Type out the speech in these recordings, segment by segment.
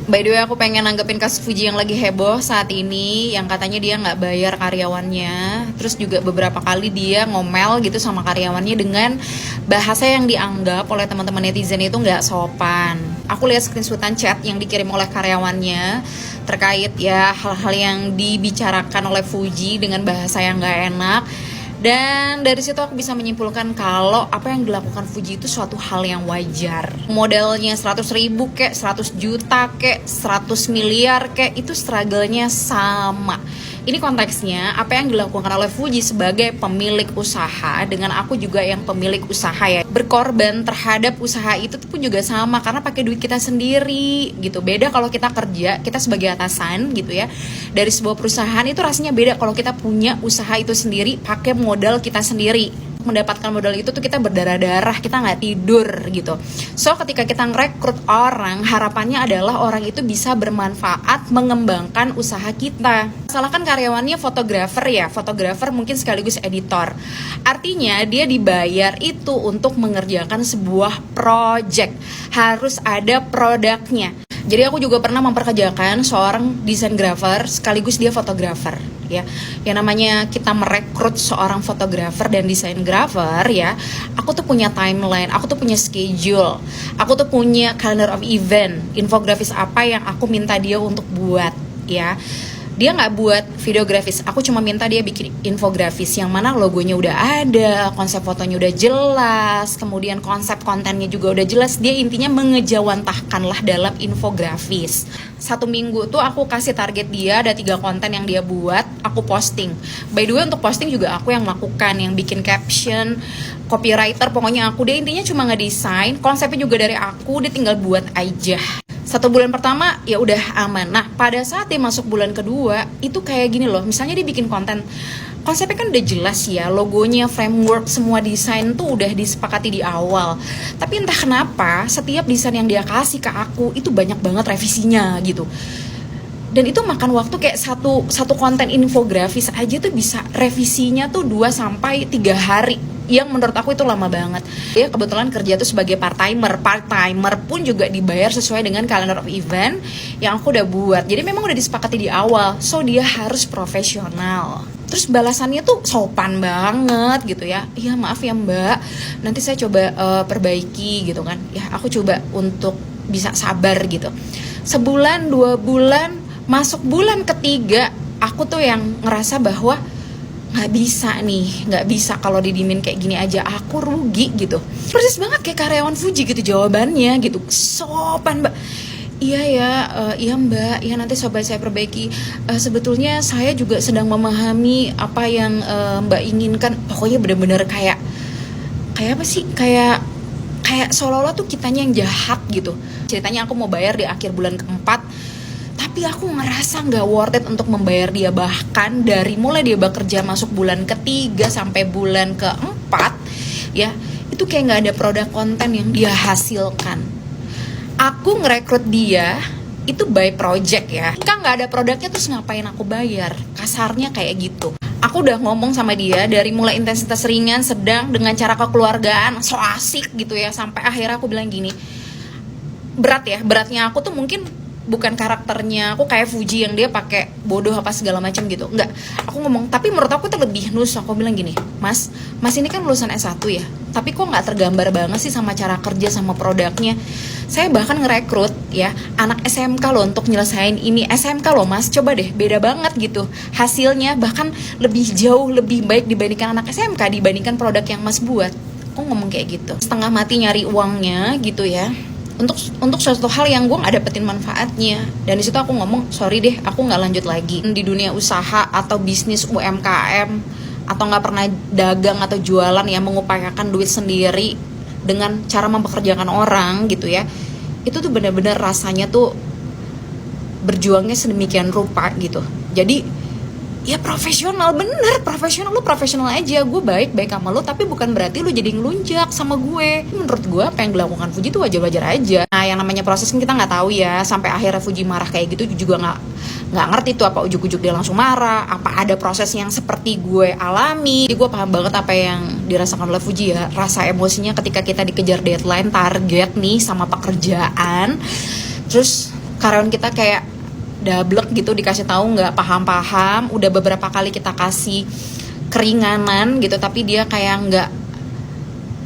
By the way, aku pengen nanggepin kasus Fuji yang lagi heboh saat ini, yang katanya dia nggak bayar karyawannya. Terus juga beberapa kali dia ngomel gitu sama karyawannya dengan bahasa yang dianggap oleh teman-teman netizen itu nggak sopan. Aku lihat screenshotan chat yang dikirim oleh karyawannya terkait ya hal-hal yang dibicarakan oleh Fuji dengan bahasa yang nggak enak. Dan dari situ aku bisa menyimpulkan kalau apa yang dilakukan Fuji itu suatu hal yang wajar. Modalnya 100.000 kek, 100 juta kek, 100 miliar kek, itu struggle-nya sama. Ini konteksnya apa yang dilakukan oleh Fuji sebagai pemilik usaha dengan aku juga yang pemilik usaha ya. Berkorban terhadap usaha itu pun juga sama karena pakai duit kita sendiri gitu. Beda kalau kita kerja, kita sebagai atasan gitu ya. Dari sebuah perusahaan itu rasanya beda kalau kita punya usaha itu sendiri, pakai modal kita sendiri. Mendapatkan modal itu tuh kita berdarah-darah, kita nggak tidur gitu. So ketika kita ngerekrut orang, harapannya adalah orang itu bisa bermanfaat mengembangkan usaha kita. Salahkan karyawannya fotografer ya, fotografer mungkin sekaligus editor. Artinya dia dibayar itu untuk mengerjakan sebuah project, harus ada produknya. Jadi aku juga pernah memperkerjakan seorang desain grafer sekaligus dia fotografer ya. Yang namanya kita merekrut seorang fotografer dan desain grafer ya, aku tuh punya timeline, aku tuh punya schedule, aku tuh punya calendar of event, infografis apa yang aku minta dia untuk buat ya. Dia nggak buat videografis, aku cuma minta dia bikin infografis yang mana logonya udah ada, konsep fotonya udah jelas, kemudian konsep kontennya juga udah jelas. Dia intinya mengejawantahkan lah dalam infografis. 1 minggu tuh aku kasih target dia, ada 3 konten yang dia buat, aku posting. By the way untuk posting juga aku yang melakukan, yang bikin caption, copywriter, pokoknya aku. Dia intinya cuma ngedesain, konsepnya juga dari aku, dia tinggal buat aja. 1 bulan pertama ya udah aman. Nah pada saat dia masuk bulan kedua itu kayak gini loh, misalnya dia bikin konten, konsepnya kan udah jelas ya, logonya, framework, semua desain tuh udah disepakati di awal. Tapi entah kenapa setiap desain yang dia kasih ke aku itu banyak banget revisinya gitu. Dan itu makan waktu kayak satu konten infografis aja tuh bisa revisinya tuh 2-3 hari. Yang menurut aku itu lama banget. Dia kebetulan kerja tuh sebagai part-timer pun juga dibayar sesuai dengan calendar of event yang aku udah buat. Jadi memang udah disepakati di awal, so dia harus profesional. Terus balasannya tuh sopan banget gitu ya. Iya maaf ya mbak, nanti saya coba perbaiki gitu kan. Ya aku coba untuk bisa sabar gitu. 1-2 bulan, masuk bulan ketiga, aku tuh yang ngerasa bahwa nggak bisa kalau didimin kayak gini aja, aku rugi gitu. Persis banget kayak karyawan Fuji gitu jawabannya gitu, sopan mbak. Iya ya, iya mbak, iya nanti coba saya perbaiki. Sebetulnya saya juga sedang memahami apa yang mbak inginkan. Pokoknya bener-bener kayak apa sih, kayak seolah-olah tuh kitanya yang jahat gitu. Ceritanya aku mau bayar di akhir bulan keempat, tapi aku ngerasa nggak worth it untuk membayar dia. Bahkan dari mulai dia bekerja masuk bulan ketiga sampai bulan keempat ya, itu kayak nggak ada produk konten yang dia hasilkan. Aku ngerekrut dia itu by project ya, kan nggak ada produknya terus ngapain aku bayar, kasarnya kayak gitu. Aku udah ngomong sama dia dari mulai intensitas ringan, sedang, dengan cara kekeluargaan, so asik gitu ya, sampai akhirnya aku bilang gini, beratnya aku tuh mungkin bukan karakternya aku kayak Fuji yang dia pakai bodoh apa segala macam gitu, enggak. Aku ngomong, tapi menurut aku itu lebih nus. Aku bilang gini, mas ini kan lulusan S1 ya, tapi kok nggak tergambar banget sih sama cara kerja sama produknya. Saya bahkan ngerekrut ya anak SMK loh untuk nyelesain ini. SMK loh mas, coba deh, beda banget gitu hasilnya, bahkan lebih jauh lebih baik dibandingkan anak SMK, dibandingkan produk yang mas buat. Aku ngomong kayak gitu, setengah mati nyari uangnya gitu ya, untuk suatu hal yang gue gak dapetin manfaatnya. Dan disitu aku ngomong, sorry deh, aku gak lanjut lagi di dunia usaha atau bisnis UMKM, atau gak pernah dagang atau jualan ya, mengupayakan duit sendiri dengan cara mempekerjakan orang gitu ya. Itu tuh benar-benar rasanya tuh berjuangnya sedemikian rupa gitu. Jadi ya profesional, bener profesional, lu profesional aja, gue baik sama lu, tapi bukan berarti lu jadi ngelunjak sama gue. Menurut gue apa yang dilakukan Fuji itu wajar-wajar aja. Nah yang namanya proses kan kita nggak tahu ya, sampai akhirnya Fuji marah kayak gitu juga nggak ngerti tuh, apa ujuk-ujuk dia langsung marah, apa ada proses yang seperti gue alami. Jadi gue paham banget apa yang dirasakan oleh Fuji ya, rasa emosinya ketika kita dikejar deadline, target nih sama pekerjaan, terus karyawan kita kayak dablek gitu, dikasih tahu nggak paham-paham, udah beberapa kali kita kasih keringanan gitu, tapi dia kayak nggak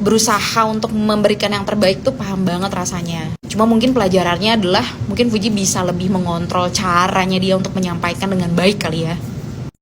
berusaha untuk memberikan yang terbaik tuh, paham banget rasanya. Cuma mungkin pelajarannya adalah mungkin Fuji bisa lebih mengontrol caranya dia untuk menyampaikan dengan baik kali ya.